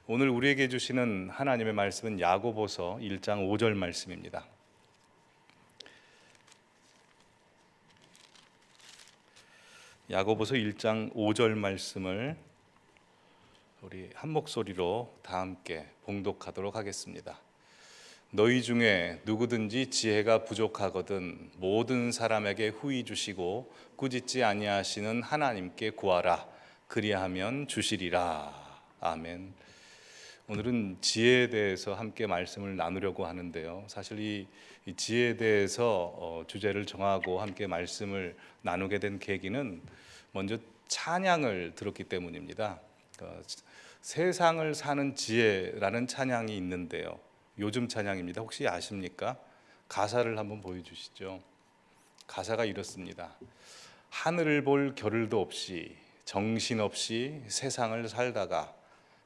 오늘 우리에게 주시는 하나님의 말씀은 야고보서 1장 5절 말씀입니다. 야고보서 1장 5절 말씀을 우리 한 목소리로 다 함께 봉독하도록 하겠습니다. 너희 중에 누구든지 지혜가 부족하거든 모든 사람에게 후히 주시고 꾸짖지 아니하시는 하나님께 구하라. 그리하면 주시리라. 아멘. 오늘은 지혜에 대해서 함께 말씀을 나누려고 하는데요. 사실 이 지혜에 대해서 주제를 정하고 함께 말씀을 나누게 된 계기는 먼저 찬양을 들었기 때문입니다. 세상을 사는 지혜라는 찬양이 있는데요. 요즘 찬양입니다. 혹시 아십니까? 가사를 한번 보여주시죠. 가사가 이렇습니다. 하늘을 볼 겨를도 없이 정신없이 세상을 살다가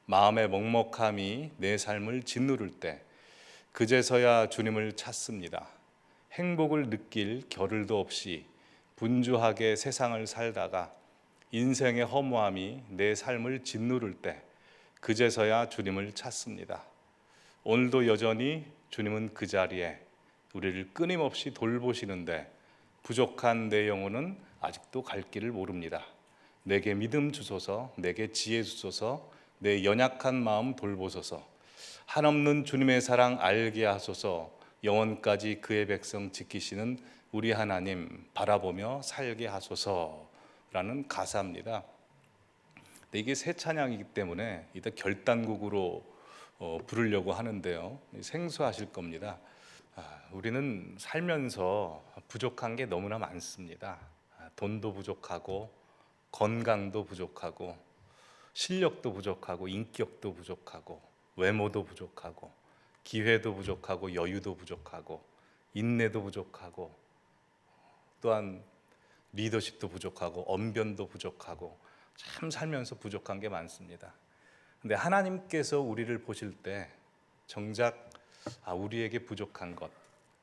마음의 먹먹함이 내 삶을 짓누를 때 그제서야 주님을 찾습니다. 행복을 느낄 겨를도 없이 분주하게 세상을 살다가 인생의 허무함이 내 삶을 짓누를 때 그제서야 주님을 찾습니다. 오늘도 여전히 주님은 그 자리에 우리를 끊임없이 돌보시는데 부족한 내 영혼은 아직도 갈 길을 모릅니다. 내게 믿음 주소서, 내게 지혜 주소서, 내 연약한 마음 돌보소서. 한없는 주님의 사랑 알게 하소서. 영원까지 그의 백성 지키시는 우리 하나님 바라보며 살게 하소서라는 가사입니다. 이게 새 찬양이기 때문에 이따 결단곡으로 부르려고 하는데요. 생소하실 겁니다. 우리는 살면서 부족한 게 너무나 많습니다. 돈도 부족하고 건강도 부족하고 실력도 부족하고 인격도 부족하고 외모도 부족하고 기회도 부족하고 여유도 부족하고 인내도 부족하고 또한 리더십도 부족하고 언변도 부족하고 참 살면서 부족한 게 많습니다. 근데 하나님께서 우리를 보실 때 정작 우리에게 부족한 것,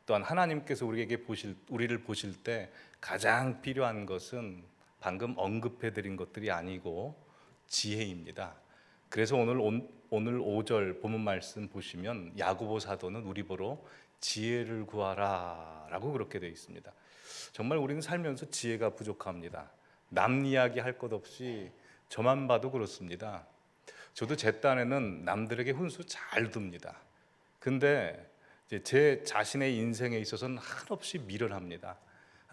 또한 하나님께서 우리를 보실 때 가장 필요한 것은 방금 언급해드린 것들이 아니고 지혜입니다. 그래서 오늘 5절 본문 말씀 보시면 야고보 사도는 우리 보러 지혜를 구하라 라고 그렇게 되어 있습니다. 정말 우리는 살면서 지혜가 부족합니다. 남 이야기 할 것 없이 저만 봐도 그렇습니다. 저도 제 딴에는 남들에게 훈수 잘 둡니다. 근데 제 자신의 인생에 있어서는 한없이 미련합니다.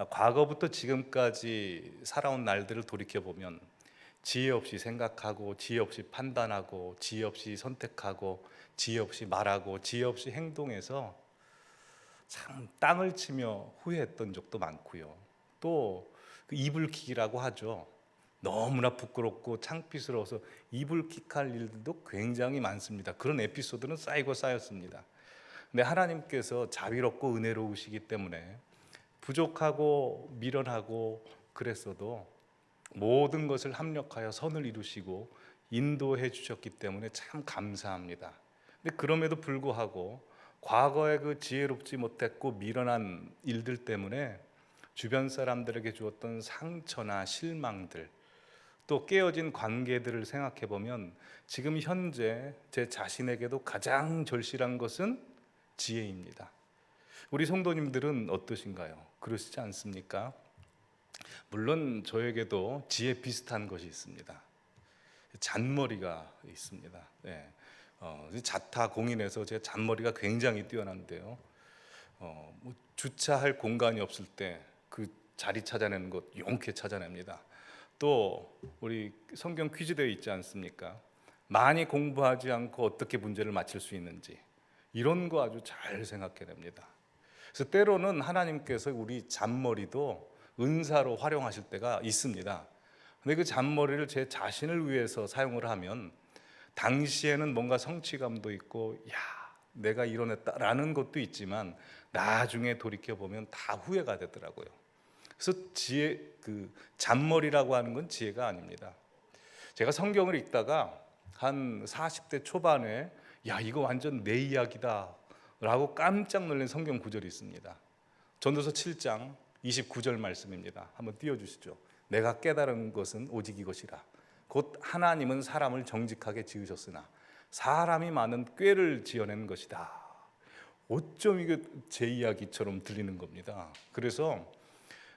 과거부터 지금까지 살아온 날들을 돌이켜보면 지혜 없이 생각하고 지혜 없이 판단하고 지혜 없이 선택하고 지혜 없이 말하고 지혜 없이 행동해서 참 땅을 치며 후회했던 적도 많고요. 또 그 이불킥이라고 하죠. 너무나 부끄럽고 창피스러워서 이불킥할 일들도 굉장히 많습니다. 그런 에피소드는 쌓이고 쌓였습니다. 근데 하나님께서 자비롭고 은혜로우시기 때문에 부족하고 미련하고 그랬어도 모든 것을 합력하여 선을 이루시고 인도해 주셨기 때문에 참 감사합니다. 근데 그럼에도 불구하고 과거에 그 지혜롭지 못했고 미련한 일들 때문에 주변 사람들에게 주었던 상처나 실망들, 또 깨어진 관계들을 생각해 보면 지금 현재 제 자신에게도 가장 절실한 것은 지혜입니다. 우리 성도님들은 어떠신가요? 그러시지 않습니까? 물론 저에게도 지혜 비슷한 것이 있습니다. 잔머리가 있습니다. 자타 공인에서 제 잔머리가 굉장히 뛰어난데요. 주차할 공간이 없을 때 그 자리 찾아내는 것 용케 찾아냅니다. 또 우리 성경 퀴즈대회 있지 않습니까? 많이 공부하지 않고 어떻게 문제를 맞힐 수 있는지 이런 거 아주 잘 생각해냅니다. 그래서 때로는 하나님께서 우리 잔머리도 은사로 활용하실 때가 있습니다. 근데 그 잔머리를 제 자신을 위해서 사용을 하면 당시에는 뭔가 성취감도 있고 야 내가 이뤄냈다라는 것도 있지만 나중에 돌이켜보면 다 후회가 되더라고요. 그래서 그 잔머리라고 하는 건 지혜가 아닙니다. 제가 성경을 읽다가 한 40대 초반에 야 이거 완전 내 이야기다 라고 깜짝 놀란 성경 구절이 있습니다. 전도서 7장 29절 말씀입니다. 한번 띄워주시죠. 내가 깨달은 것은 오직 이것이라. 곧 하나님은 사람을 정직하게 지으셨으나 사람이 많은 꾀를 지어낸 것이다. 어쩜 이게 제 이야기처럼 들리는 겁니다. 그래서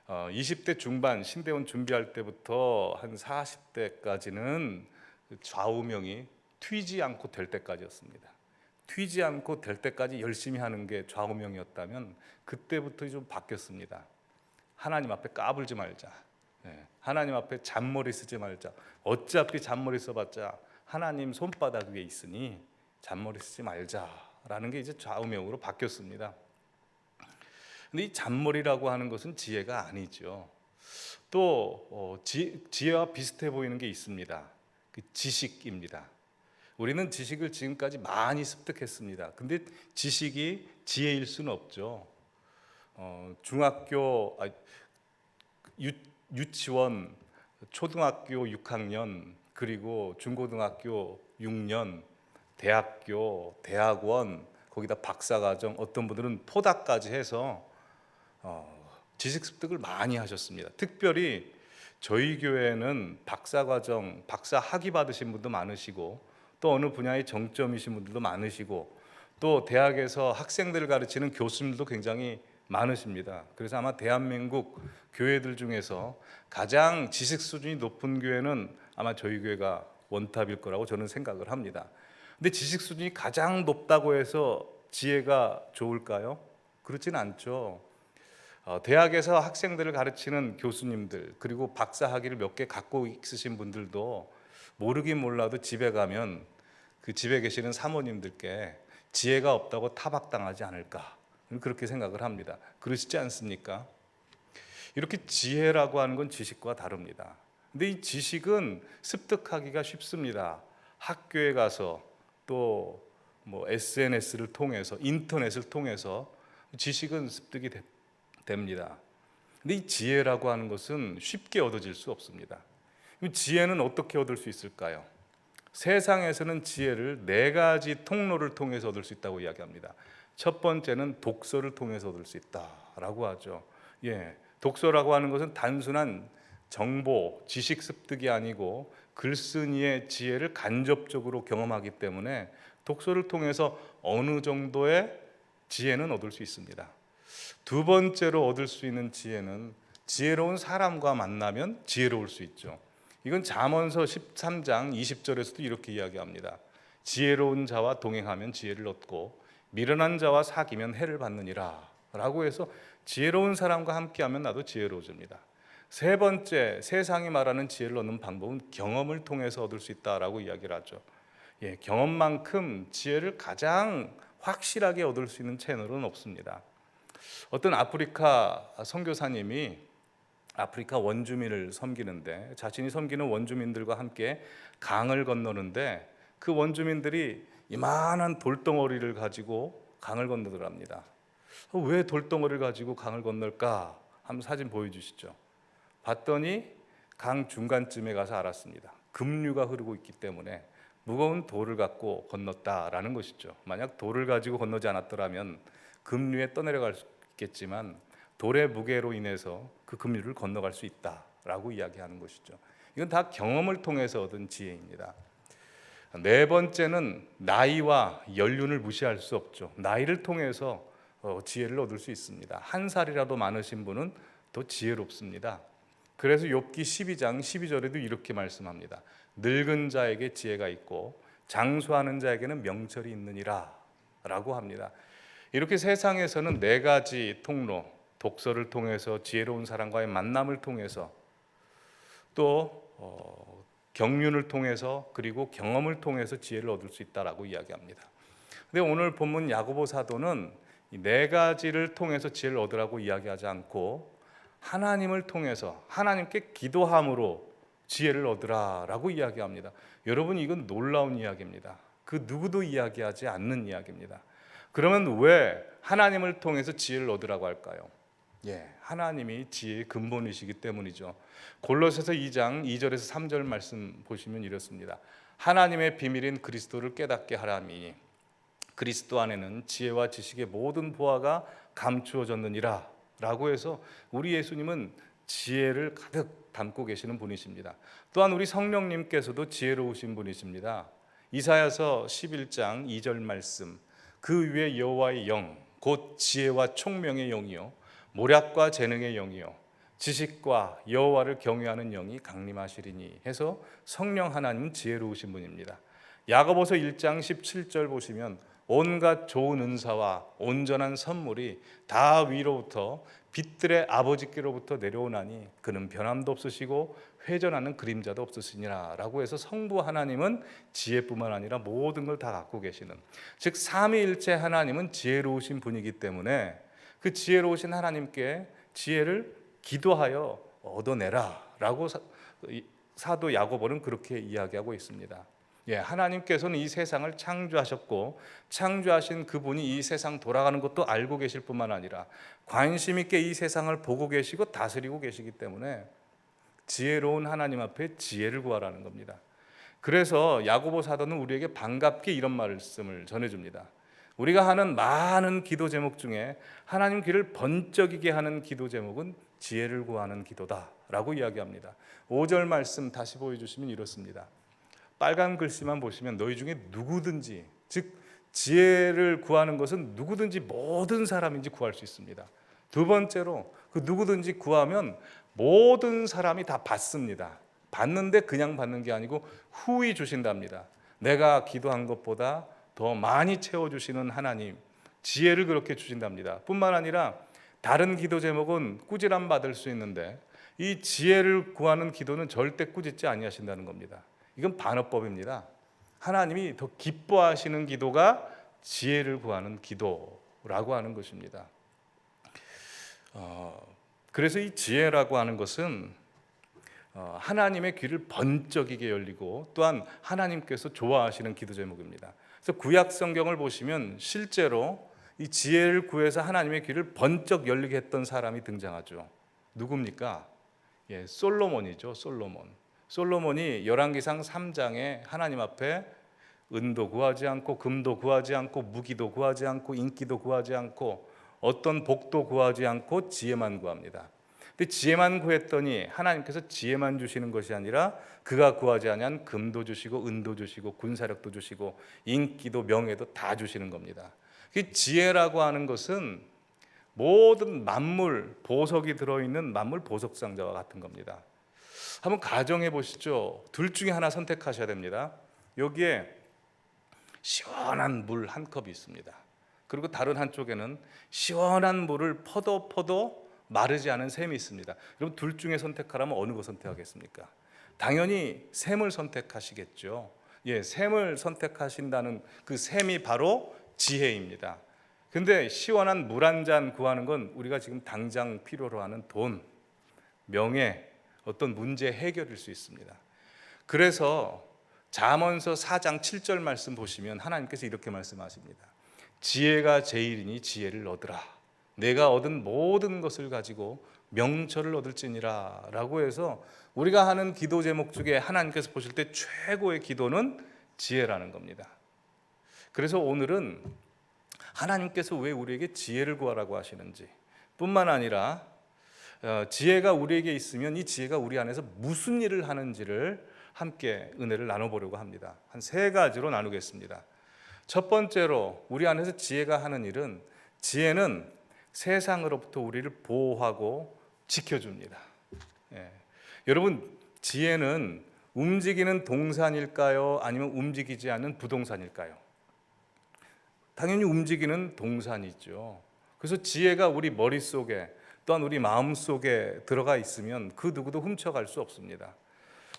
20대 중반 신대원 준비할 때부터 한 40대까지는 좌우명이 튀지 않고 될 때까지였습니다. 튀지 않고 될 때까지 열심히 하는 게 좌우명이었다면 그때부터 좀 바뀌었습니다. 하나님 앞에 까불지 말자. 하나님 앞에 잔머리 쓰지 말자. 어차피 잔머리 써봤자 하나님 손바닥 위에 있으니 잔머리 쓰지 말자라는 게 이제 좌우명으로 바뀌었습니다. 근데 이 잔머리라고 하는 것은 지혜가 아니죠. 또 지혜와 비슷해 보이는 게 있습니다. 그 지식입니다. 우리는 지식을 지금까지 많이 습득했습니다. 근데 지식이 지혜일 수는 없죠. 중학교, 유치원, 초등학교 6학년, 그리고 중고등학교 6년, 대학교, 대학원, 거기다 박사과정, 어떤 분들은 포닥까지 해서 지식 습득을 많이 하셨습니다. 특별히 저희 교회는 박사과정, 박사 학위 받으신 분도 많으시고 또 어느 분야의 정점이신 분들도 많으시고 또 대학에서 학생들을 가르치는 교수님들도 굉장히 많으십니다. 그래서 아마 대한민국 교회들 중에서 가장 지식 수준이 높은 교회는 아마 저희 교회가 원탑일 거라고 저는 생각을 합니다. 근데 지식 수준이 가장 높다고 해서 지혜가 좋을까요? 그렇진 않죠. 대학에서 학생들을 가르치는 교수님들, 그리고 박사 학위를 몇 개 갖고 있으신 분들도 모르긴 몰라도 집에 가면 그 집에 계시는 사모님들께 지혜가 없다고 타박당하지 않을까, 그렇게 생각을 합니다. 그러시지 않습니까? 이렇게 지혜라고 하는 건 지식과 다릅니다. 근데 이 지식은 습득하기가 쉽습니다. 학교에 가서 또 SNS를 통해서, 인터넷을 통해서 지식은 습득이 됩니다. 근데 이 지혜라고 하는 것은 쉽게 얻어질 수 없습니다. 지혜는 어떻게 얻을 수 있을까요? 세상에서는 지혜를 4가지 통로를 통해서 얻을 수 있다고 이야기합니다. 첫 번째는 독서를 통해서 얻을 수 있다라고 하죠. 독서라고 하는 것은 단순한 정보, 지식 습득이 아니고 글쓴이의 지혜를 간접적으로 경험하기 때문에 독서를 통해서 어느 정도의 지혜는 얻을 수 있습니다. 두 번째로 얻을 수 있는 지혜는 지혜로운 사람과 만나면 지혜로울 수 있죠. 이건 잠언서 13장 20절에서도 이렇게 이야기합니다. 지혜로운 자와 동행하면 지혜를 얻고 미련한 자와 사귀면 해를 받느니라 라고 해서 지혜로운 사람과 함께하면 나도 지혜로워집니다. 세 번째, 세상이 말하는 지혜를 얻는 방법은 경험을 통해서 얻을 수 있다라고 이야기를 하죠. 경험만큼 지혜를 가장 확실하게 얻을 수 있는 채널은 없습니다. 어떤 아프리카 선교사님이 아프리카 원주민을 섬기는데 자신이 섬기는 원주민들과 함께 강을 건너는데 그 원주민들이 이만한 돌덩어리를 가지고 강을 건너더랍니다. 왜 돌덩어리를 가지고 강을 건널까? 한번 사진 보여주시죠. 봤더니 강 중간쯤에 가서 알았습니다. 급류가 흐르고 있기 때문에 무거운 돌을 갖고 건넜다라는 것이죠. 만약 돌을 가지고 건너지 않았더라면 급류에 떠내려갈 수 있겠지만 돌의 무게로 인해서 그 급류를 건너갈 수 있다라고 이야기하는 것이죠. 이건 다 경험을 통해서 얻은 지혜입니다. 네 번째는 나이와 연륜을 무시할 수 없죠. 나이를 통해서 지혜를 얻을 수 있습니다. 한 살이라도 많으신 분은 더 지혜롭습니다. 그래서 욥기 12장 12절에도 이렇게 말씀합니다. 늙은 자에게 지혜가 있고 장수하는 자에게는 명철이 있느니라 라고 합니다. 이렇게 세상에서는 4가지 통로, 독서를 통해서, 지혜로운 사람과의 만남을 통해서, 또 경륜을 통해서, 그리고 경험을 통해서 지혜를 얻을 수 있다라고 이야기합니다. 근데 오늘 본문 야고보 사도는 이 4가지를 통해서 지혜를 얻으라고 이야기하지 않고 하나님을 통해서, 하나님께 기도함으로 지혜를 얻으라라고 이야기합니다. 여러분, 이건 놀라운 이야기입니다. 그 누구도 이야기하지 않는 이야기입니다. 그러면 왜 하나님을 통해서 지혜를 얻으라고 할까요? 하나님이 지혜의 근본이시기 때문이죠. 골로새서 2장 2절에서 3절 말씀 보시면 이렇습니다. 하나님의 비밀인 그리스도를 깨닫게 하라니 그리스도 안에는 지혜와 지식의 모든 보화가 감추어졌느니라 라고 해서 우리 예수님은 지혜를 가득 담고 계시는 분이십니다. 또한 우리 성령님께서도 지혜로우신 분이십니다. 이사야서 11장 2절 말씀, 그 위에 여호와의 영 곧 지혜와 총명의 영이요 모략과 재능의 영이요 지식과 여호와를 경외하는 영이 강림하시리니 해서 성령 하나님은 지혜로우신 분입니다. 야고보서 1장 17절 보시면 온갖 좋은 은사와 온전한 선물이 다 위로부터 빛들의 아버지께로부터 내려오나니 그는 변함도 없으시고 회전하는 그림자도 없으시니라 라고 해서 성부 하나님은 지혜뿐만 아니라 모든 걸 다 갖고 계시는, 즉 삼위일체 하나님은 지혜로우신 분이기 때문에 그 지혜로우신 하나님께 지혜를 기도하여 얻어내라 라고 사도 야고보는 그렇게 이야기하고 있습니다. 하나님께서는 이 세상을 창조하셨고 창조하신 그분이 이 세상 돌아가는 것도 알고 계실 뿐만 아니라 관심 있게 이 세상을 보고 계시고 다스리고 계시기 때문에 지혜로운 하나님 앞에 지혜를 구하라는 겁니다. 그래서 야고보 사도는 우리에게 반갑게 이런 말씀을 전해줍니다. 우리가 하는 많은 기도 제목 중에 하나님 귀를 번쩍이게 하는 기도 제목은 지혜를 구하는 기도다라고 이야기합니다. 5절 말씀 다시 보여주시면 이렇습니다. 빨간 글씨만 보시면 너희 중에 누구든지, 즉 지혜를 구하는 것은 누구든지 모든 사람인지 구할 수 있습니다. 두 번째로 그 누구든지 구하면 모든 사람이 다 받습니다. 받는데 그냥 받는 게 아니고 후히 주신답니다. 내가 기도한 것보다 더 많이 채워주시는 하나님, 지혜를 그렇게 주신답니다. 뿐만 아니라 다른 기도 제목은 꾸지람 받을 수 있는데 이 지혜를 구하는 기도는 절대 꾸짖지 아니하신다는 겁니다. 이건 반어법입니다. 하나님이 더 기뻐하시는 기도가 지혜를 구하는 기도라고 하는 것입니다. 그래서 이 지혜라고 하는 것은 하나님의 귀를 번쩍이게 열리고 또한 하나님께서 좋아하시는 기도 제목입니다. 그래서 구약 성경을 보시면 실제로 이 지혜를 구해서 하나님의 귀를 번쩍 열리게 했던 사람이 등장하죠. 누굽니까? 솔로몬이죠. 솔로몬이 열왕기상 3장에 하나님 앞에 은도 구하지 않고 금도 구하지 않고 무기도 구하지 않고 인기도 구하지 않고 어떤 복도 구하지 않고 지혜만 구합니다. 근데 지혜만 구했더니 하나님께서 지혜만 주시는 것이 아니라 그가 구하지 아니한 금도 주시고 은도 주시고 군사력도 주시고 인기도 명예도 다 주시는 겁니다. 그 지혜라고 하는 것은 모든 만물 보석이 들어있는 만물 보석 상자와 같은 겁니다. 한번 가정해 보시죠. 둘 중에 하나 선택하셔야 됩니다. 여기에 시원한 물 한 컵이 있습니다. 그리고 다른 한쪽에는 시원한 물을 퍼도 마르지 않은 샘이 있습니다. 여러분 둘 중에 선택하라면 어느 거 선택하겠습니까? 당연히 샘을 선택하시겠죠. 샘을 선택하신다는 그 샘이 바로 지혜입니다. 근데 시원한 물 한 잔 구하는 건 우리가 지금 당장 필요로 하는 돈, 명예, 어떤 문제 해결일 수 있습니다. 그래서 잠언서 4장 7절 말씀 보시면 하나님께서 이렇게 말씀하십니다. 지혜가 제일이니 지혜를 얻으라. 내가 얻은 모든 것을 가지고 명철을 얻을지니라 라고 해서 우리가 하는 기도 제목 중에 하나님께서 보실 때 최고의 기도는 지혜라는 겁니다. 그래서 오늘은 하나님께서 왜 우리에게 지혜를 구하라고 하시는지 뿐만 아니라 지혜가 우리에게 있으면 이 지혜가 우리 안에서 무슨 일을 하는지를 함께 은혜를 나눠보려고 합니다. 한 세 가지로 나누겠습니다. 첫 번째로 우리 안에서 지혜가 하는 일은, 지혜는 세상으로부터 우리를 보호하고 지켜줍니다. 여러분, 지혜는 움직이는 동산일까요? 아니면 움직이지 않는 부동산일까요? 당연히 움직이는 동산이죠. 그래서 지혜가 우리 머릿속에 또한 우리 마음속에 들어가 있으면 그 누구도 훔쳐갈 수 없습니다.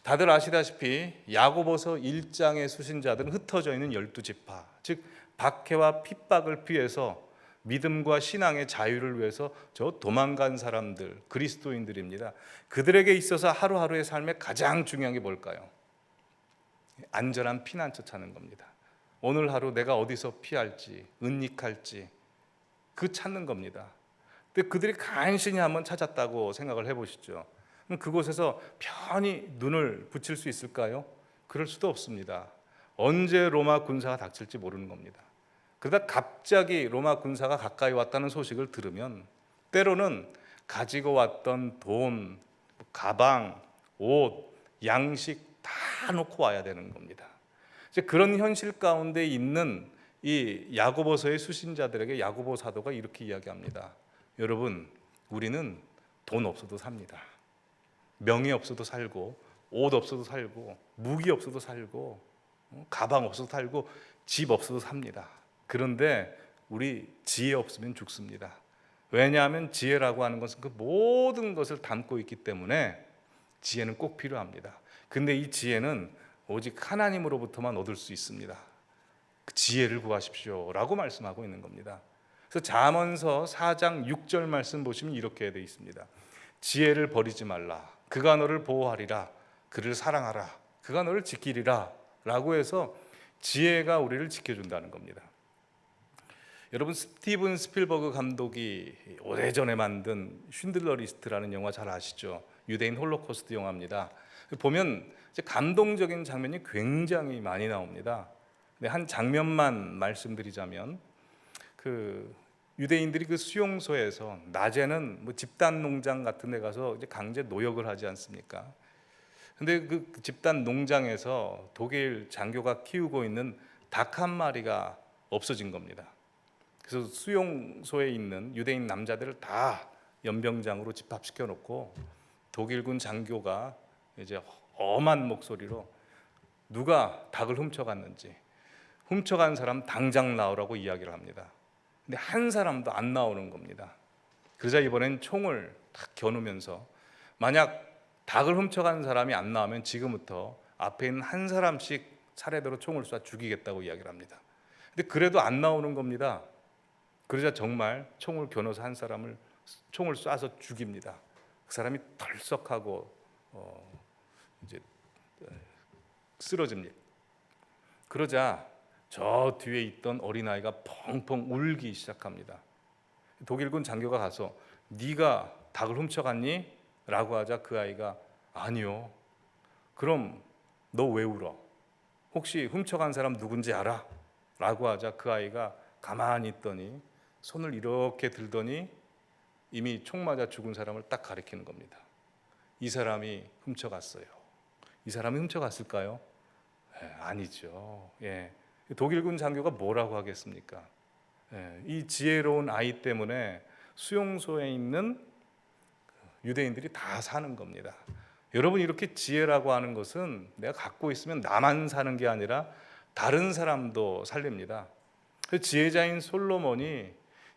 다들 아시다시피 야고보서 1장의 수신자들은 흩어져 있는 12지파, 즉 박해와 핍박을 피해서 믿음과 신앙의 자유를 위해서 저 도망간 사람들, 그리스도인들입니다. 그들에게 있어서 하루하루의 삶에 가장 중요한 게 뭘까요? 안전한 피난처 찾는 겁니다. 오늘 하루 내가 어디서 피할지, 은닉할지 그 찾는 겁니다. 근데 그들이 간신히 한번 찾았다고 생각을 해보시죠. 그럼 그곳에서 편히 눈을 붙일 수 있을까요? 그럴 수도 없습니다. 언제 로마 군사가 닥칠지 모르는 겁니다. 그러다 갑자기 로마 군사가 가까이 왔다는 소식을 들으면 때로는 가지고 왔던 돈, 가방, 옷, 양식 다 놓고 와야 되는 겁니다. 이제 그런 현실 가운데 있는 이 야고보서의 수신자들에게 야고보 사도가 이렇게 이야기합니다. 여러분, 우리는 돈 없어도 삽니다. 명예 없어도 살고, 옷 없어도 살고, 무기 없어도 살고, 가방 없어도 살고, 집 없어도 삽니다. 그런데 우리 지혜 없으면 죽습니다. 왜냐하면 지혜라고 하는 것은 그 모든 것을 담고 있기 때문에 지혜는 꼭 필요합니다. 근데 이 지혜는 오직 하나님으로부터만 얻을 수 있습니다. 그 지혜를 구하십시오 라고 말씀하고 있는 겁니다. 그래서 잠언서 4장 6절 말씀 보시면 이렇게 되어 있습니다. 지혜를 버리지 말라. 그가 너를 보호하리라. 그를 사랑하라. 그가 너를 지키리라 라고 해서 지혜가 우리를 지켜준다는 겁니다. 여러분, 스티븐 스필버그 감독이 오래전에 만든 쉰들러 리스트라는 영화 잘 아시죠? 유대인 홀로코스트 영화입니다. 보면 이제 감동적인 장면이 굉장히 많이 나옵니다. 근데 한 장면만 말씀드리자면, 그 유대인들이 그 수용소에서 낮에는 뭐 집단 농장 같은 데 가서 이제 강제 노역을 하지 않습니까? 근데 그 집단 농장에서 독일 장교가 키우고 있는 닭 한 마리가 없어진 겁니다. 그래서 수용소에 있는 유대인 남자들을 다 연병장으로 집합시켜 놓고 독일군 장교가 이제 엄한 목소리로 누가 닭을 훔쳐갔는지, 훔쳐간 사람 당장 나오라고 이야기를 합니다. 근데 한 사람도 안 나오는 겁니다. 그러자 이번엔 총을 탁 겨누면서 만약 닭을 훔쳐간 사람이 안 나오면 지금부터 앞에 있는 한 사람씩 차례대로 총을 쏴 죽이겠다고 이야기를 합니다. 근데 그래도 안 나오는 겁니다. 그러자 정말 총을 겨눠서 한 사람을 총을 쏴서 죽입니다. 그 사람이 덜썩하고 이제 쓰러집니다. 그러자 저 뒤에 있던 어린아이가 펑펑 울기 시작합니다. 독일군 장교가 가서 네가 닭을 훔쳐갔니? 라고 하자 그 아이가 아니요. 그럼 너 왜 울어? 혹시 훔쳐간 사람 누군지 알아? 라고 하자 그 아이가 가만히 있더니 손을 이렇게 들더니 이미 총 맞아 죽은 사람을 딱 가리키는 겁니다. 이 사람이 훔쳐갔어요. 이 사람이 훔쳐갔을까요? 아니죠. 독일군 장교가 뭐라고 하겠습니까? 이 지혜로운 아이 때문에 수용소에 있는 유대인들이 다 사는 겁니다. 여러분, 이렇게 지혜라고 하는 것은 내가 갖고 있으면 나만 사는 게 아니라 다른 사람도 살립니다. 지혜자인 솔로몬이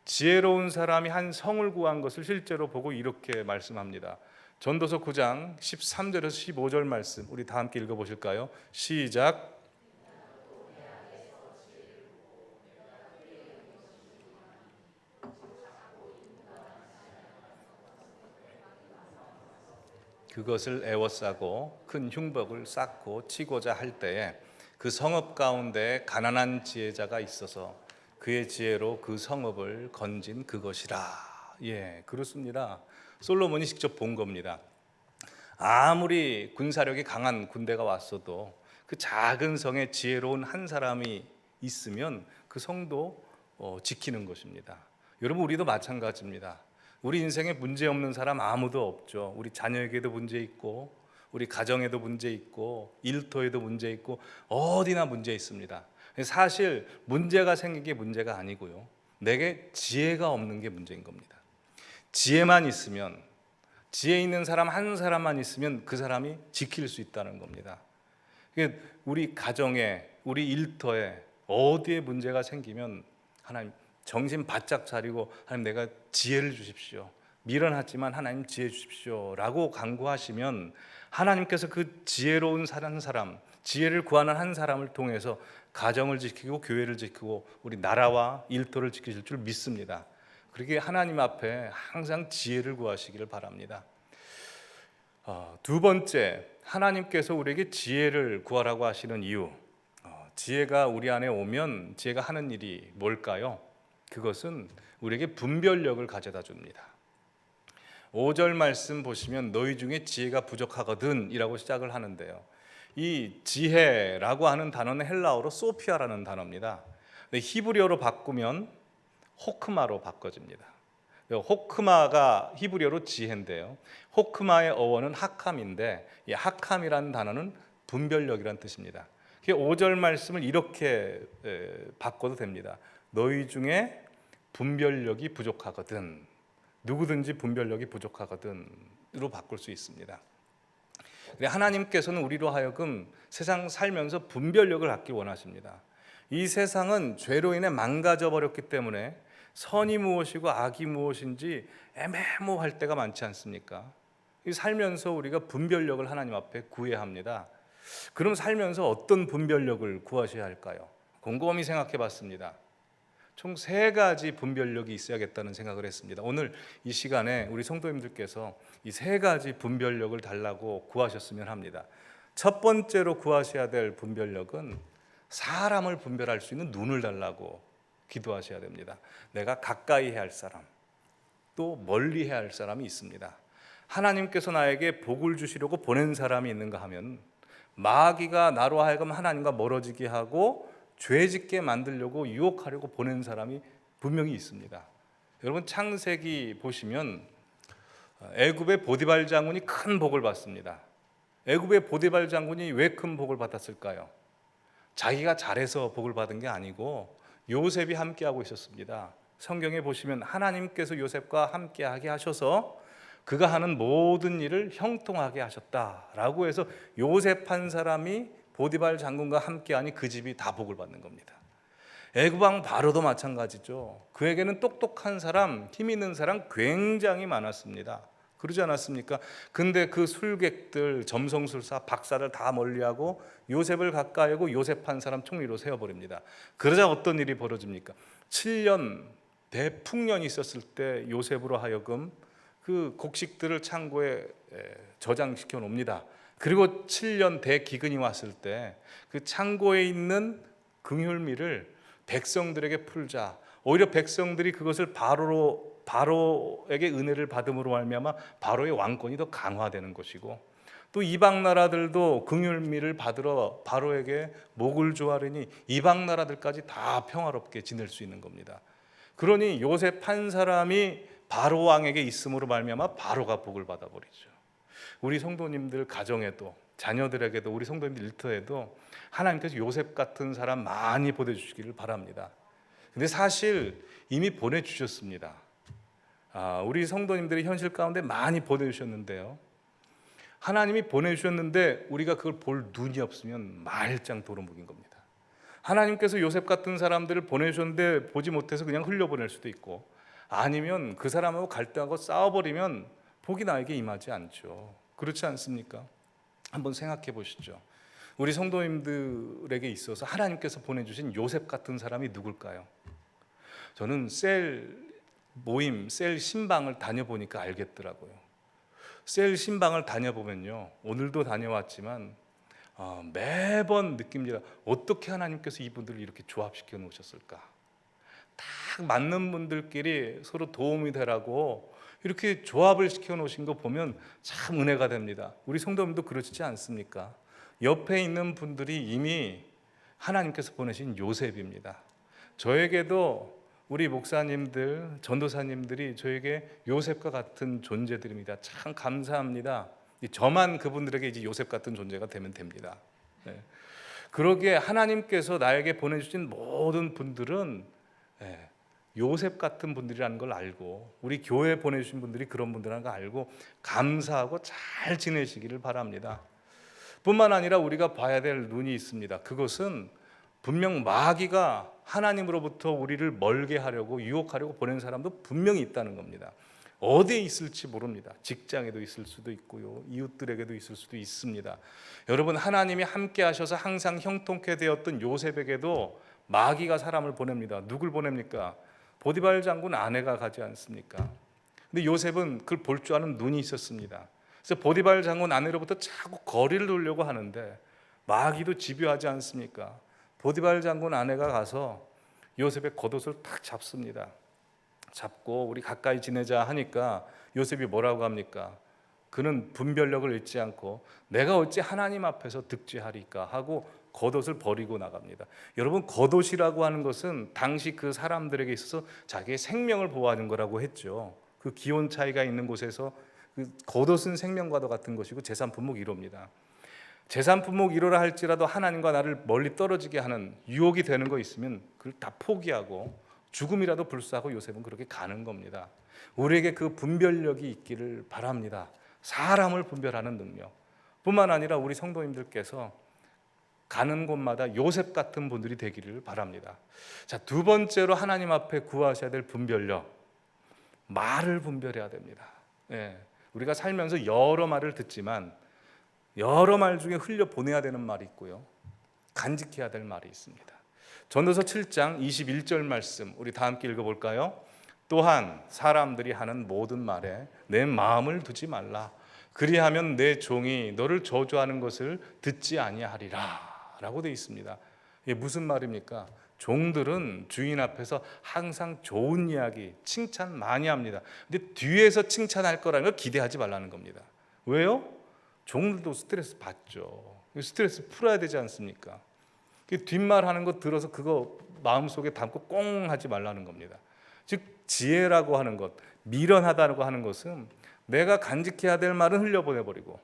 지혜로운 사람이 한 성을 구한 것을 실제로 보고 이렇게 말씀합니다. 전도서 9장 13절에서 15절 말씀 우리 다 함께 읽어보실까요? 시작. 그것을 애워싸고 큰 흉복을 쌓고 치고자 할 때에 그 성읍 가운데 가난한 지혜자가 있어서 그의 지혜로 그 성읍을 건진 그것이라. 그렇습니다. 솔로몬이 직접 본 겁니다. 아무리 군사력이 강한 군대가 왔어도 그 작은 성에 지혜로운 한 사람이 있으면 그 성도 지키는 것입니다. 여러분, 우리도 마찬가지입니다. 우리 인생에 문제 없는 사람 아무도 없죠. 우리 자녀에게도 문제 있고, 우리 가정에도 문제 있고, 일터에도 문제 있고, 어디나 문제 있습니다. 사실 문제가 생긴 게 문제가 아니고요, 내게 지혜가 없는 게 문제인 겁니다. 지혜만 있으면, 지혜 있는 사람 한 사람만 있으면 그 사람이 지킬 수 있다는 겁니다. 우리 가정에, 우리 일터에 어디에 문제가 생기면 하나님 정신 바짝 차리고 하나님 내가 지혜를 주십시오. 미련하지만 하나님 지혜 주십시오 라고 간구하시면 하나님께서 그 지혜로운 한 사람, 지혜를 구하는 한 사람을 통해서 가정을 지키고 교회를 지키고 우리 나라와 일터를 지키실 줄 믿습니다. 그렇게 하나님 앞에 항상 지혜를 구하시기를 바랍니다. 두 번째, 하나님께서 우리에게 지혜를 구하라고 하시는 이유, 지혜가 우리 안에 오면 지혜가 하는 일이 뭘까요? 그것은 우리에게 분별력을 가져다 줍니다. 5절 말씀 보시면 너희 중에 지혜가 부족하거든 이라고 시작을 하는데요, 이 지혜라고 하는 단어는 헬라어로 소피아라는 단어입니다. 히브리어로 바꾸면 호크마로 바꿔집니다. 호크마가 히브리어로 지혜인데요, 호크마의 어원은 하캄인데 이 하캄이라는 단어는 분별력이라는 뜻입니다. 5절 말씀을 이렇게 바꿔도 됩니다. 너희 중에 분별력이 부족하거든, 누구든지 분별력이 부족하거든으로 바꿀 수 있습니다. 하나님께서는 우리로 하여금 세상 살면서 분별력을 갖기 원하십니다. 이 세상은 죄로 인해 망가져 버렸기 때문에 선이 무엇이고 악이 무엇인지 애매모호할 때가 많지 않습니까? 살면서 우리가 분별력을 하나님 앞에 구해야 합니다. 그럼 살면서 어떤 분별력을 구하셔야 할까요? 곰곰이 생각해 봤습니다. 총 3가지 분별력이 있어야겠다는 생각을 했습니다. 오늘 이 시간에 우리 성도님들께서 이 3가지 분별력을 달라고 구하셨으면 합니다. 첫 번째로 구하셔야 될 분별력은 사람을 분별할 수 있는 눈을 달라고 기도하셔야 됩니다. 내가 가까이 해야 할 사람, 또 멀리 해야 할 사람이 있습니다. 하나님께서 나에게 복을 주시려고 보낸 사람이 있는가 하면 마귀가 나로 하여금 하나님과 멀어지게 하고 죄짓게 만들려고 유혹하려고 보낸 사람이 분명히 있습니다. 여러분, 창세기 보시면 애굽의 보디발 장군이 큰 복을 받습니다. 애굽의 보디발 장군이 왜 큰 복을 받았을까요? 자기가 잘해서 복을 받은 게 아니고 요셉이 함께하고 있었습니다. 성경에 보시면 하나님께서 요셉과 함께하게 하셔서 그가 하는 모든 일을 형통하게 하셨다라고 해서 요셉 한 사람이 보디발 장군과 함께하니 그 집이 다 복을 받는 겁니다. 애굽 왕 바로도 마찬가지죠. 그에게는 똑똑한 사람, 힘 있는 사람 굉장히 많았습니다. 그러지 않았습니까? 근데 그 술객들, 점성술사, 박사를 다 멀리하고 요셉을 가까이 하고 요셉 한 사람 총리로 세워버립니다. 그러자 어떤 일이 벌어집니까? 7년 대풍년이 있었을 때 요셉으로 하여금 그 곡식들을 창고에 저장시켜 놓습니다. 그리고 7년 대기근이 왔을 때 그 창고에 있는 긍휼미를 백성들에게 풀자. 오히려 백성들이 그것을 바로에게 은혜를 받음으로 말미암아 바로의 왕권이 더 강화되는 것이고, 또 이방 나라들도 긍휼미를 받으러 바로에게 목을 조아르니 이방 나라들까지 다 평화롭게 지낼 수 있는 겁니다. 그러니 요셉 한 사람이 바로 왕에게 있음으로 말미암아 바로가 복을 받아버리죠. 우리 성도님들 가정에도, 자녀들에게도, 우리 성도님들 일터에도 하나님께서 요셉 같은 사람 많이 보내주시기를 바랍니다. 근데 사실 이미 보내주셨습니다. 우리 성도님들이 현실 가운데 많이 보내주셨는데요, 하나님이 보내주셨는데 우리가 그걸 볼 눈이 없으면 말짱 도루묵인 겁니다. 하나님께서 요셉 같은 사람들을 보내주셨는데 보지 못해서 그냥 흘려보낼 수도 있고, 아니면 그 사람하고 갈등하고 싸워버리면 복이 나에게 임하지 않죠. 그렇지 않습니까? 한번 생각해 보시죠. 우리 성도님들에게 있어서 하나님께서 보내주신 요셉 같은 사람이 누굴까요? 저는 셀 모임, 셀 신방을 다녀보니까 알겠더라고요. 셀 신방을 다녀보면요, 오늘도 다녀왔지만 매번 느낍니다. 어떻게 하나님께서 이분들을 이렇게 조합시켜 놓으셨을까? 딱 맞는 분들끼리 서로 도움이 되라고 이렇게 조합을 시켜 놓으신 거 보면 참 은혜가 됩니다. 우리 성도님도 그러시지 않습니까? 옆에 있는 분들이 이미 하나님께서 보내신 요셉입니다. 저에게도 우리 목사님들, 전도사님들이 저에게 요셉과 같은 존재들입니다. 참 감사합니다. 저만 그분들에게 이제 요셉 같은 존재가 되면 됩니다. 네. 그러기에 하나님께서 나에게 보내주신 모든 분들은 요셉 같은 분들이라는 걸 알고, 우리 교회에 보내주신 분들이 그런 분들이라는 걸 알고 감사하고 잘 지내시기를 바랍니다. 뿐만 아니라 우리가 봐야 될 눈이 있습니다. 그것은 분명 마귀가 하나님으로부터 우리를 멀게 하려고 유혹하려고 보낸 사람도 분명히 있다는 겁니다. 어디에 있을지 모릅니다. 직장에도 있을 수도 있고요, 이웃들에게도 있을 수도 있습니다. 여러분, 하나님이 함께 하셔서 항상 형통케 되었던 요셉에게도 마귀가 사람을 보냅니다. 누굴 보냅니까? 보디발 장군 아내가 가지 않습니까? 근데 요셉은 그걸 볼 줄 아는 눈이 있었습니다. 그래서 보디발 장군 아내로부터 자꾸 거리를 두려고 하는데 마귀도 집요하지 않습니까? 보디발 장군 아내가 가서 요셉의 겉옷을 탁 잡습니다. 잡고 우리 가까이 지내자 하니까 요셉이 뭐라고 합니까? 그는 분별력을 잃지 않고 내가 어찌 하나님 앞에서 득죄하리까 하고 겉옷을 버리고 나갑니다. 여러분, 겉옷이라고 하는 것은 당시 그 사람들에게 있어서 자기의 생명을 보호하는 거라고 했죠. 그 기온 차이가 있는 곳에서 그 겉옷은 생명과도 같은 것이고 재산 분목 1호입니다. 재산 품목 이루라 할지라도 하나님과 나를 멀리 떨어지게 하는 유혹이 되는 거 있으면 그걸 다 포기하고 죽음이라도 불사하고 요셉은 그렇게 가는 겁니다. 우리에게 그 분별력이 있기를 바랍니다. 사람을 분별하는 능력 뿐만 아니라 우리 성도님들께서 가는 곳마다 요셉 같은 분들이 되기를 바랍니다. 자, 두 번째로 하나님 앞에 구하셔야 될 분별력, 말을 분별해야 됩니다. 우리가 살면서 여러 말을 듣지만 여러 말 중에 흘려보내야 되는 말이 있고요, 간직해야 될 말이 있습니다. 전도서 7장 21절 말씀 우리 다 함께 읽어볼까요? 또한 사람들이 하는 모든 말에 내 마음을 두지 말라. 그리하면 내 종이 너를 저주하는 것을 듣지 아니하리라 라고 되어 있습니다. 이게 무슨 말입니까? 종들은 주인 앞에서 항상 좋은 이야기, 칭찬 많이 합니다. 근데 뒤에서 칭찬할 거라는 걸 기대하지 말라는 겁니다. 왜요? 종들도 스트레스 받죠. 스트레스 풀어야 되지 않습니까? 뒷말하는 거 들어서 그거 마음속에 담고 꽁 하지 말라는 겁니다. 즉 지혜라고 하는 것, 미련하다고 하는 것은 내가 간직해야 될 말은 흘려보내버리고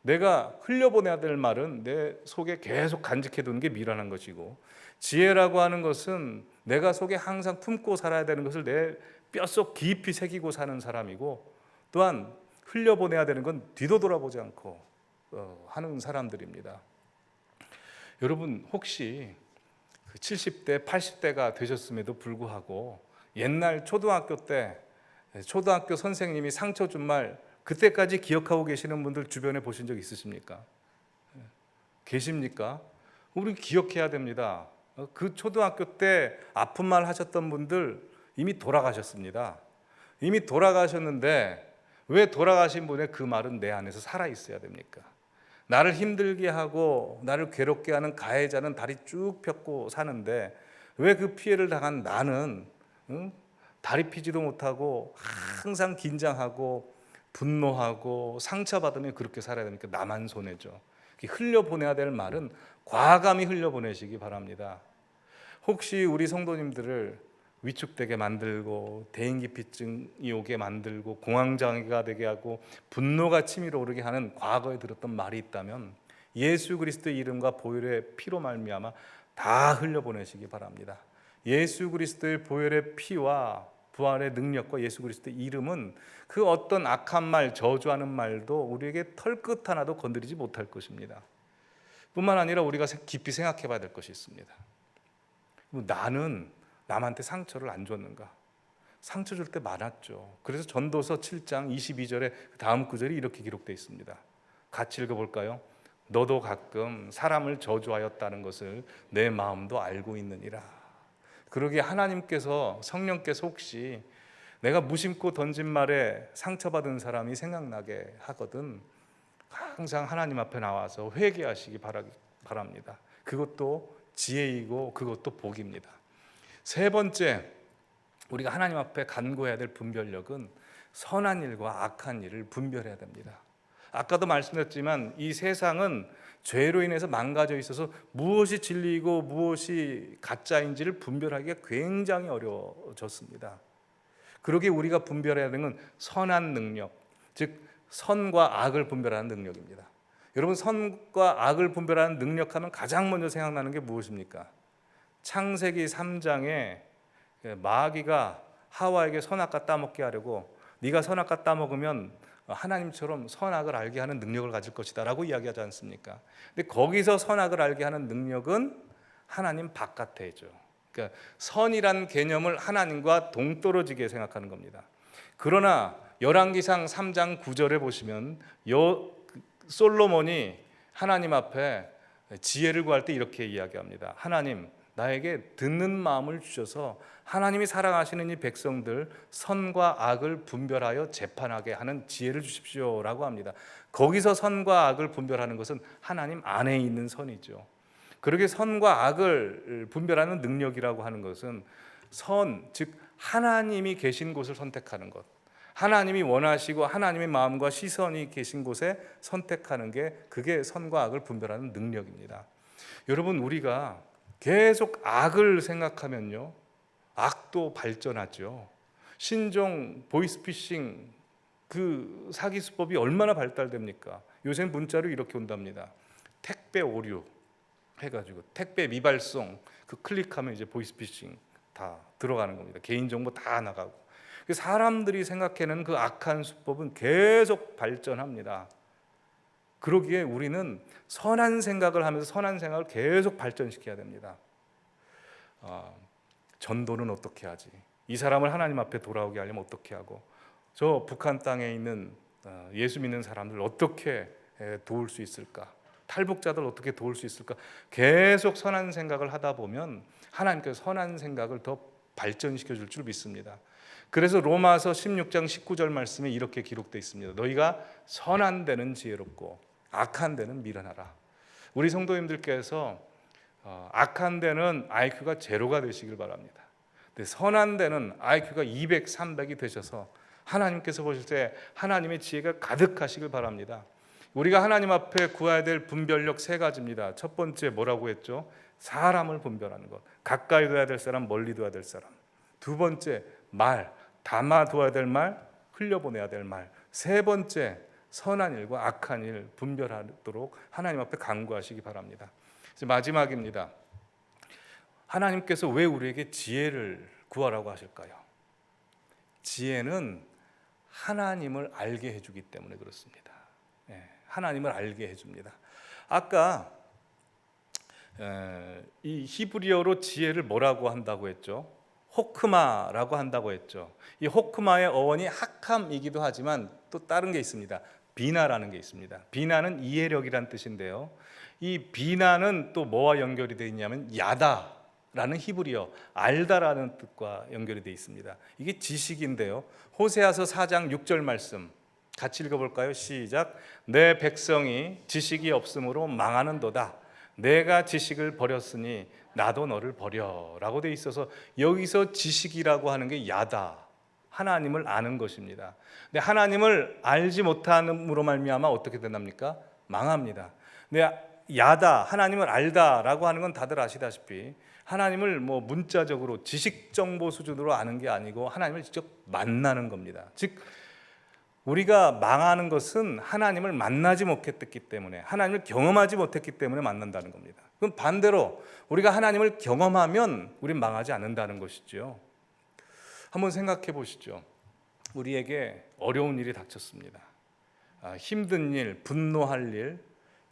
내가 흘려보내야 될 말은 내 속에 계속 간직해두는 게 미련한 것이고, 지혜라고 하는 것은 내가 속에 항상 품고 살아야 되는 것을 내 뼛속 깊이 새기고 사는 사람이고, 또한 흘려보내야 되는 건 뒤도 돌아보지 않고 하는 사람들입니다. 여러분 혹시 70대, 80대가 되셨음에도 불구하고 옛날 초등학교 때 초등학교 선생님이 상처 준 말 그때까지 기억하고 계시는 분들 주변에 보신 적 있으십니까? 계십니까? 우리 기억해야 됩니다. 그 초등학교 때 아픈 말 하셨던 분들 이미 돌아가셨습니다. 이미 돌아가셨는데 왜 돌아가신 분의 그 말은 내 안에서 살아 있어야 됩니까? 나를 힘들게 하고 나를 괴롭게 하는 가해자는 다리 쭉 펴고 사는데 왜 그 피해를 당한 나는 다리 피지도 못하고 항상 긴장하고 분노하고 상처받으면 그렇게 살아야 됩니까? 나만 손해죠. 흘려보내야 될 말은 과감히 흘려보내시기 바랍니다. 혹시 우리 성도님들을 위축되게 만들고 대인기피증이 오게 만들고 공황장애가 되게 하고 분노가 치밀어 오르게 하는 과거에 들었던 말이 있다면 예수 그리스도의 이름과 보혈의 피로 말미암아 다 흘려보내시기 바랍니다. 예수 그리스도의 보혈의 피와 부활의 능력과 예수 그리스도의 이름은 그 어떤 악한 말, 저주하는 말도 우리에게 털끝 하나도 건드리지 못할 것입니다. 뿐만 아니라 우리가 깊이 생각해 봐야 될 것이 있습니다. 나는 남한테 상처를 안 줬는가? 상처 줄 때 많았죠. 그래서 전도서 7장 22절에 다음 구절이 이렇게 기록되어 있습니다. 같이 읽어볼까요? 너도 가끔 사람을 저주하였다는 것을 내 마음도 알고 있느니라. 그러기에 하나님께서, 성령께서 혹시 내가 무심코 던진 말에 상처받은 사람이 생각나게 하거든 항상 하나님 앞에 나와서 회개하시기 바랍니다. 그것도 지혜이고 그것도 복입니다. 세 번째, 우리가 하나님 앞에 간구해야 될 분별력은 선한 일과 악한 일을 분별해야 됩니다. 아까도 말씀드렸지만 이 세상은 죄로 인해서 망가져 있어서 무엇이 진리이고 무엇이 가짜인지를 분별하기가 굉장히 어려워졌습니다. 그러기에 우리가 분별해야 되는 건 선한 능력, 즉 선과 악을 분별하는 능력입니다. 여러분, 선과 악을 분별하는 능력하면 가장 먼저 생각나는 게 무엇입니까? 창세기 3장에 마귀가 하와에게 선악과 따먹게 하려고 네가 선악과 따먹으면 하나님처럼 선악을 알게 하는 능력을 가질 것이다 라고 이야기하지 않습니까? 근데 거기서 선악을 알게 하는 능력은 하나님 바깥에 있죠. 그러니까 선이란 개념을 하나님과 동떨어지게 생각하는 겁니다. 그러나 열왕기상 3장 9절에 보시면 솔로몬이 하나님 앞에 지혜를 구할 때 이렇게 이야기합니다. 하나님, 나에게 듣는 마음을 주셔서 하나님이 사랑하시는 이 백성들 선과 악을 분별하여 재판하게 하는 지혜를 주십시오 라고 합니다. 거기서 선과 악을 분별하는 것은 하나님 안에 있는 선이죠. 그러게 선과 악을 분별하는 능력이라고 하는 것은 선, 즉 하나님이 계신 곳을 선택하는 것, 하나님이 원하시고 하나님의 마음과 시선이 계신 곳에 선택하는 게, 그게 선과 악을 분별하는 능력입니다. 여러분, 우리가 계속 악을 생각하면요, 악도 발전하죠. 신종, 보이스피싱, 그 사기 수법이 얼마나 발달됩니까? 요새 문자로 이렇게 온답니다. 택배 오류 해가지고 택배 미발송 그 클릭하면 이제 보이스피싱 다 들어가는 겁니다. 개인정보 다 나가고. 사람들이 생각하는 그 악한 수법은 계속 발전합니다. 그러기에 우리는 선한 생각을 하면서 선한 생각을 계속 발전시켜야 됩니다. 전도는 어떻게 하지? 이 사람을 하나님 앞에 돌아오게 하려면 어떻게 하고, 저 북한 땅에 있는 예수 믿는 사람들 어떻게 도울 수 있을까? 탈북자들 어떻게 도울 수 있을까? 계속 선한 생각을 하다 보면 하나님께서 선한 생각을 더 발전시켜 줄 줄 믿습니다. 그래서 로마서 16장 19절 말씀에 이렇게 기록되어 있습니다. 너희가 선한 데는 지혜롭고 악한 데는 미련하라. 우리 성도님들께서 악한 데는 IQ가 제로가 되시길 바랍니다. 근데 선한 데는 IQ가 200, 300이 되셔서 하나님께서 보실 때 하나님의 지혜가 가득하시길 바랍니다. 우리가 하나님 앞에 구해야 될 분별력 세 가지입니다. 첫 번째 뭐라고 했죠? 사람을 분별하는 것. 가까이 둬야 될 사람, 멀리 둬야 될 사람. 두 번째 말, 담아둬야 될 말, 흘려보내야 될 말. 세 번째 선한 일과 악한 일 분별하도록 하나님 앞에 간구하시기 바랍니다. 이제 마지막입니다. 하나님께서 왜 우리에게 지혜를 구하라고 하실까요? 지혜는 하나님을 알게 해주기 때문에 그렇습니다. 하나님을 알게 해줍니다. 아까 이 히브리어로 지혜를 뭐라고 한다고 했죠? 호크마라고 한다고 했죠. 이 호크마의 어원이 학함이기도 하지만 또 다른 게 있습니다. 비나라는 게 있습니다. 비나는 이해력이란 뜻인데요. 이 비나는 또 뭐와 연결이 되어 있냐면 야다라는 히브리어, 알다라는 뜻과 연결이 되어 있습니다. 이게 지식인데요. 호세아서 4장 6절 말씀 같이 읽어볼까요? 시작. 내 백성이 지식이 없으므로 망하는도다. 내가 지식을 버렸으니 나도 너를 버려라고 되어 있어서 여기서 지식이라고 하는 게 야다, 하나님을 아는 것입니다. 근데 하나님을 알지 못함으로 말미암아 어떻게 된답니까? 망합니다. 근데 야다, 하나님을 알다라고 하는 건 다들 아시다시피 하나님을 뭐 문자적으로 지식 정보 수준으로 아는 게 아니고 하나님을 직접 만나는 겁니다. 즉 우리가 망하는 것은 하나님을 만나지 못했기 때문에, 하나님을 경험하지 못했기 때문에 만난다는 겁니다. 그럼 반대로 우리가 하나님을 경험하면 우린 망하지 않는다는 것이죠. 한번 생각해 보시죠. 우리에게 어려운 일이 닥쳤습니다. 힘든 일, 분노할 일,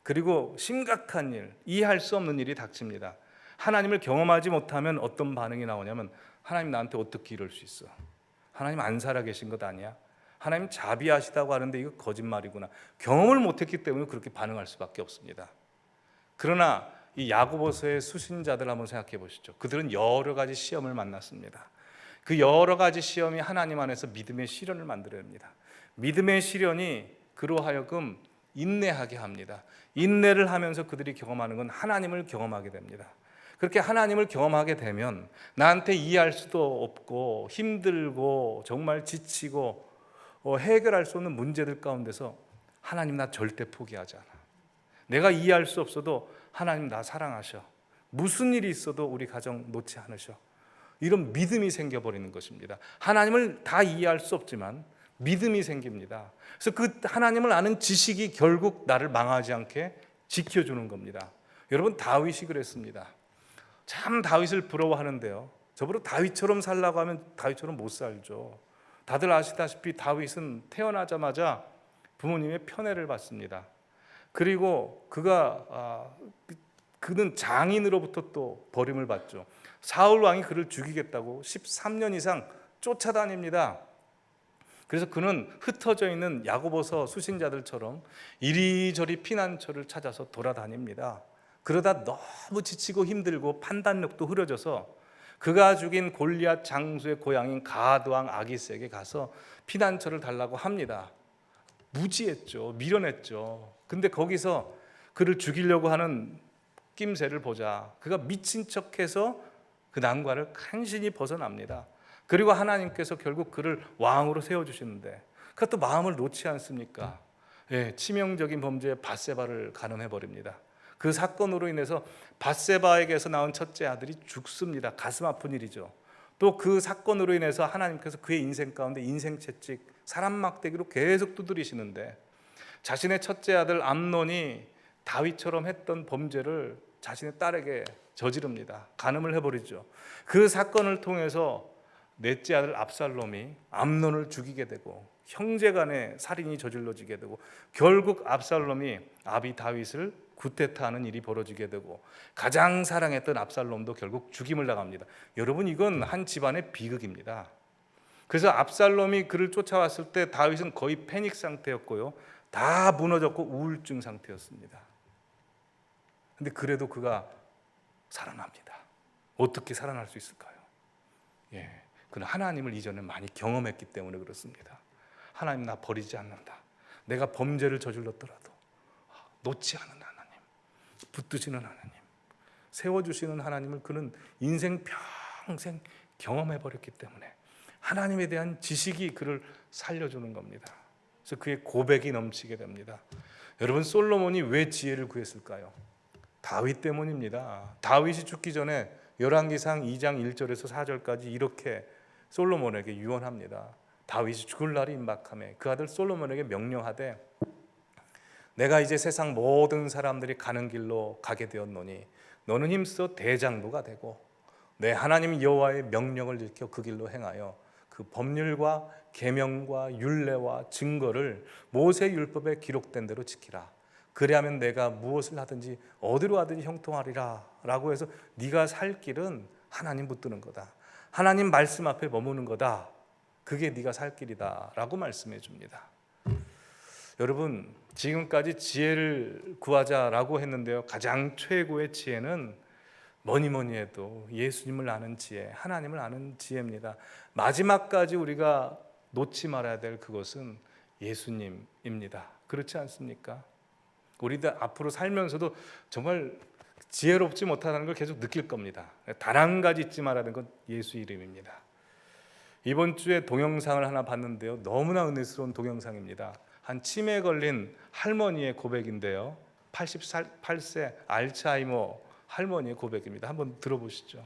그리고 심각한 일, 이해할 수 없는 일이 닥칩니다. 하나님을 경험하지 못하면 어떤 반응이 나오냐면, 하나님 나한테 어떻게 이럴 수 있어? 하나님 안 살아계신 것 아니야? 하나님 자비하시다고 하는데 이거 거짓말이구나. 경험을 못했기 때문에 그렇게 반응할 수밖에 없습니다. 그러나 이 야고보서의 수신자들 한번 생각해 보시죠. 그들은 여러 가지 시험을 만났습니다. 그 여러 가지 시험이 하나님 안에서 믿음의 시련을 만들어냅니다. 믿음의 시련이 그로 하여금 인내하게 합니다. 인내를 하면서 그들이 경험하는 건 하나님을 경험하게 됩니다. 그렇게 하나님을 경험하게 되면 나한테 이해할 수도 없고 힘들고 정말 지치고 해결할 수 없는 문제들 가운데서 하나님 나 절대 포기하지 않아. 내가 이해할 수 없어도 하나님 나 사랑하셔. 무슨 일이 있어도 우리 가정 놓지 않으셔. 이런 믿음이 생겨버리는 것입니다. 하나님을 다 이해할 수 없지만 믿음이 생깁니다. 그래서 그 하나님을 아는 지식이 결국 나를 망하지 않게 지켜주는 겁니다. 여러분 다윗이 그랬습니다. 참 다윗을 부러워하는데요. 저보다 다윗처럼 살라고 하면 다윗처럼 못 살죠. 다들 아시다시피 다윗은 태어나자마자 부모님의 편애를 받습니다. 그리고 그는 장인으로부터 또 버림을 받죠. 사울 왕이 그를 죽이겠다고 13년 이상 쫓아다닙니다. 그래서 그는 흩어져 있는 야고보서 수신자들처럼 이리저리 피난처를 찾아서 돌아다닙니다. 그러다 너무 지치고 힘들고 판단력도 흐려져서 그가 죽인 골리앗 장수의 고향인 가드 왕 아기스에게 가서 피난처를 달라고 합니다. 무지했죠. 미련했죠. 근데 거기서 그를 죽이려고 하는 낌새를 보자 그가 미친 척해서 그 난관을 간신히 벗어납니다. 그리고 하나님께서 결국 그를 왕으로 세워주시는데 그것도 마음을 놓지 않습니까? 치명적인 범죄에 밧세바를 간음해버립니다. 그 사건으로 인해서 밧세바에게서 나온 첫째 아들이 죽습니다. 가슴 아픈 일이죠. 또 그 사건으로 인해서 하나님께서 그의 인생 가운데 인생 채찍, 사람 막대기로 계속 두드리시는데 자신의 첫째 아들 암논이 다윗처럼 했던 범죄를 자신의 딸에게 저지릅니다. 간음을 해버리죠. 그 사건을 통해서 넷째 아들 압살롬이 암논을 죽이게 되고 형제간의 살인이 저질러지게 되고 결국 압살롬이 아비 다윗을 구테타하는 일이 벌어지게 되고 가장 사랑했던 압살롬도 결국 죽임을 당합니다. 여러분, 이건 한 집안의 비극입니다. 그래서 압살롬이 그를 쫓아왔을 때 다윗은 거의 패닉 상태였고요, 다 무너졌고 우울증 상태였습니다. 근데 그래도 그가 살아납니다. 어떻게 살아날 수 있을까요? 그는 하나님을 이전에 많이 경험했기 때문에 그렇습니다. 하나님, 나 버리지 않는다. 내가 범죄를 저질렀더라도 놓지 않는 하나님, 붙드시는 하나님, 세워주시는 하나님을 그는 인생 평생 경험해버렸기 때문에 하나님에 대한 지식이 그를 살려주는 겁니다. 그래서 그의 고백이 넘치게 됩니다. 여러분, 솔로몬이 왜 지혜를 구했을까요? 다윗 때문입니다. 다윗이 죽기 전에 열왕기상 2장 1절에서 4절까지 이렇게 솔로몬에게 유언합니다. 다윗이 죽을 날이 임박하매 그 아들 솔로몬에게 명령하되, 내가 이제 세상 모든 사람들이 가는 길로 가게 되었노니 너는 힘써 대장부가 되고 내 하나님 여호와의 명령을 지켜 그 길로 행하여 그 법률과 계명과 율례와 증거를 모세 율법에 기록된 대로 지키라. 그리하면 내가 무엇을 하든지 어디로 가든지 형통하리라 라고 해서 네가 살 길은 하나님 붙드는 거다. 하나님 말씀 앞에 머무는 거다. 그게 네가 살 길이다 라고 말씀해 줍니다. 여러분, 지금까지 지혜를 구하자라고 했는데요, 가장 최고의 지혜는 뭐니 해도 예수님을 아는 지혜, 하나님을 아는 지혜입니다. 마지막까지 우리가 놓지 말아야 될 그것은 예수님입니다. 그렇지 않습니까? 우리들 앞으로 살면서도 정말 지혜롭지 못하다는 걸 계속 느낄 겁니다. 단 한 가지 잊지 말아야 되는 건 예수 이름입니다. 이번 주에 동영상을 하나 봤는데요, 너무나 은혜스러운 동영상입니다. 한 치매에 걸린 할머니의 고백인데요, 88세 알츠하이머 할머니의 고백입니다. 한번 들어보시죠.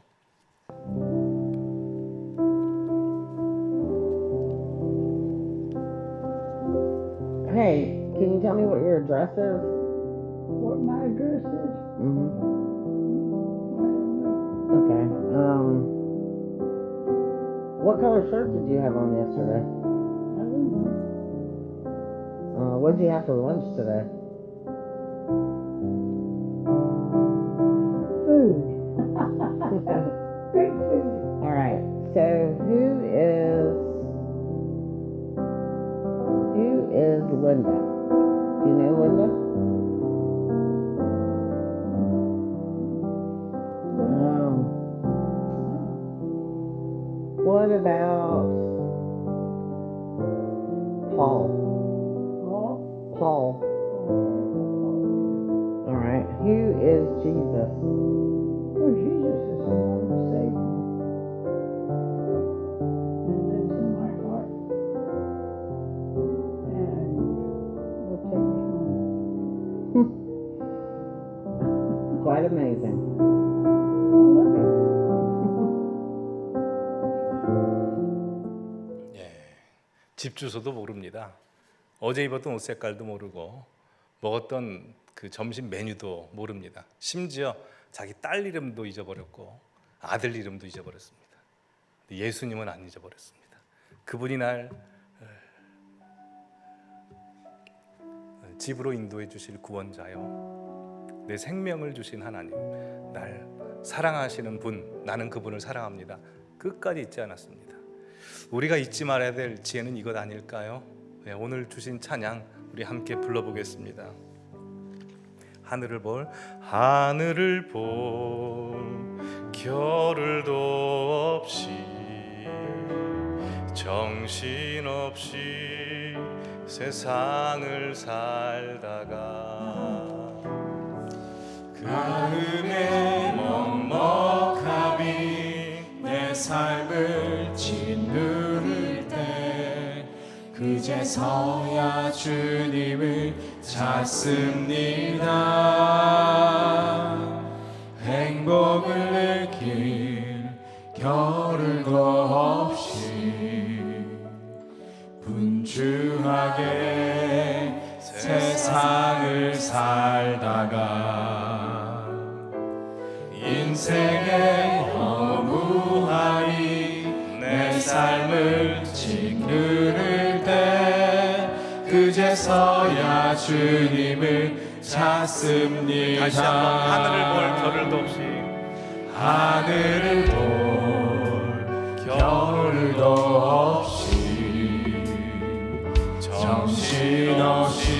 Hey, can you tell me what your address is? What my address is? Mm-hmm. I don't know. Okay. What color shirt did you have on yesterday? I don't know. What did you have for lunch today? Food. Big food. All right. So who is Linda? Do you know Linda? What about Paul? Paul. All right. Who is Jesus? Well, Jesus is the Lord and Savior. And lives in my heart. And will take me home. Quite amazing. I love him. 집 주소도 모릅니다. 어제 입었던 옷 색깔도 모르고 먹었던 그 점심 메뉴도 모릅니다. 심지어 자기 딸 이름도 잊어버렸고 아들 이름도 잊어버렸습니다. 예수님은 안 잊어버렸습니다. 그분이 날 집으로 인도해 주실 구원자요, 내 생명을 주신 하나님, 날 사랑하시는 분, 나는 그분을 사랑합니다. 끝까지 잊지 않았습니다. 우리가 잊지 말아야 될 지혜는 이것 아닐까요? 오늘 주신 찬양 우리 함께 불러보겠습니다. 하늘을 볼 겨를도 없이 정신없이 세상을 살다가 마음의 먹먹함이 내 삶을 짓누를 때 그제서야 주님을 찾습니다. 행복을 느낄 겨를도 없이 분주하게 세상 세상을 살다가 인생의 허무함이 내 삶을 짓누를 때 그제서야 주님을 찾습니다. 다시 한번 하늘을 볼 겨를도 없이 하늘을 볼 겨울도 없이 정신없이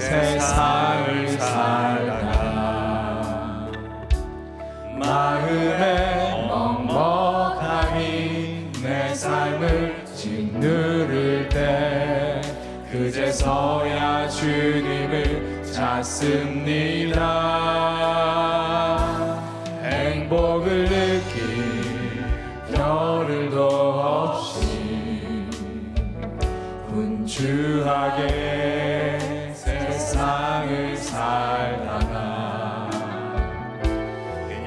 세상을 살다가 마음의 먹먹함이 내 삶을 짓누를 때 그제서야 주님을 찾습니다. 행복을 느낄 겨를도 없이 분주하게 세상을 살다가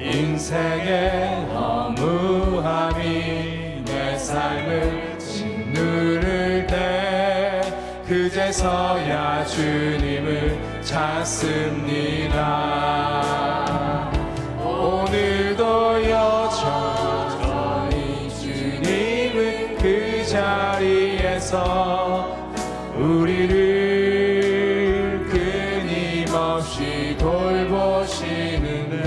인생의 허무함이 내 삶을 짓누를 때 그제서야 주님을 찾습니다. 오늘도 여전히 주님은 그 자리에서 우리를 끊임없이 돌보시는데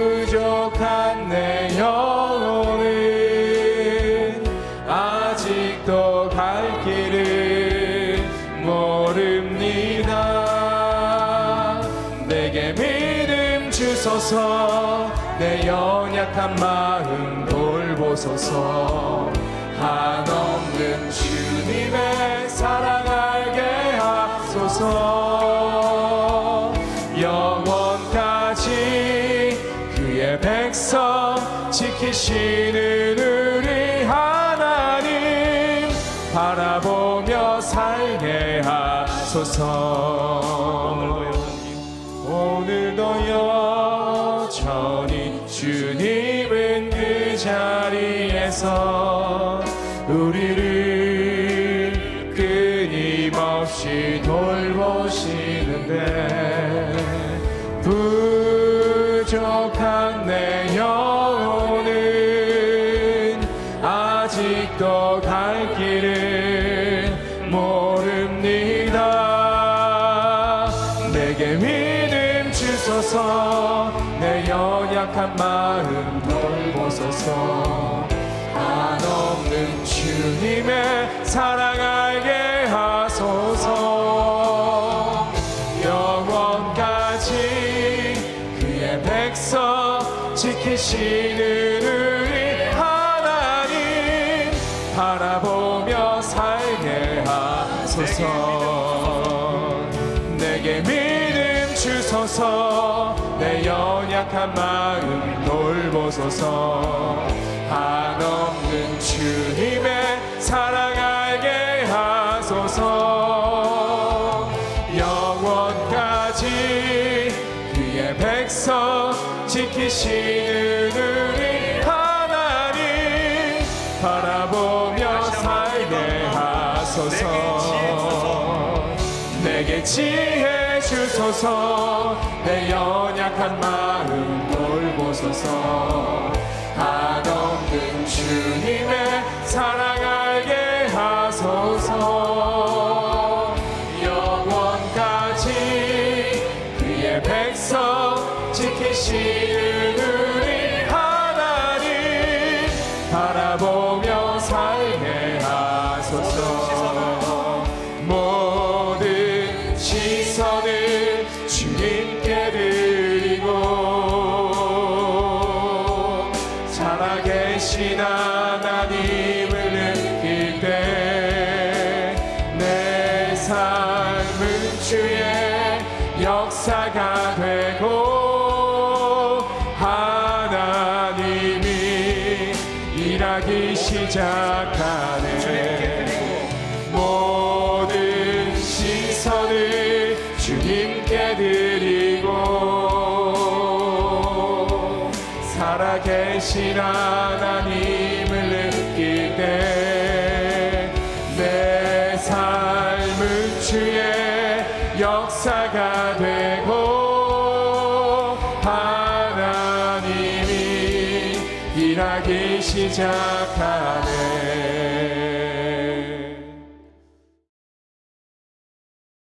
부족한 내 영혼은 아직도 갈 길을 모릅니다. 내게 믿음 주소서 내 연약한 마음 돌보소서 한없는 주님의 사랑 알게 하소서 영원까지 그의 백성 지키시는 우리 하나님 바라보며 살게 하소서. 오늘도 여전히 주님은 그 자리에서 우리를 끊임없이 돌보시는데 부족한 내 영혼은 아직도 갈 길을 모릅니다. 내게 믿음 주소서 내 연약한 마음 돌보소서 한없는 주님의 사랑 알게 하소서 영원까지 그의 백성 지키시는 우리 하나님 바라보며 살게 하소서. 내게 믿음 주소서 내 연약한 마음 돌보소서 한없는 주님의 사랑 알게 하소서 영원까지 그의 백성 지키시는 우리 하나님 바라보며 살게 하소서. 내게 지혜 주소서 내 연약한 마음 돌보소서 한없는 주님의 사랑 알게 하소서 영원까지 그의 백성 지키시는 우리 하나님 바라보며 살게 하소서. 모든 시선을 주님께 드리고 살아계신 하나님을 느낄 때 내 삶은 주의 역사가 되고 하나님이 일하기 시작하네. 모든 시선을 주님께 드리고 살아계신 하나님을 느낄 때 내 삶 일하기 시작하네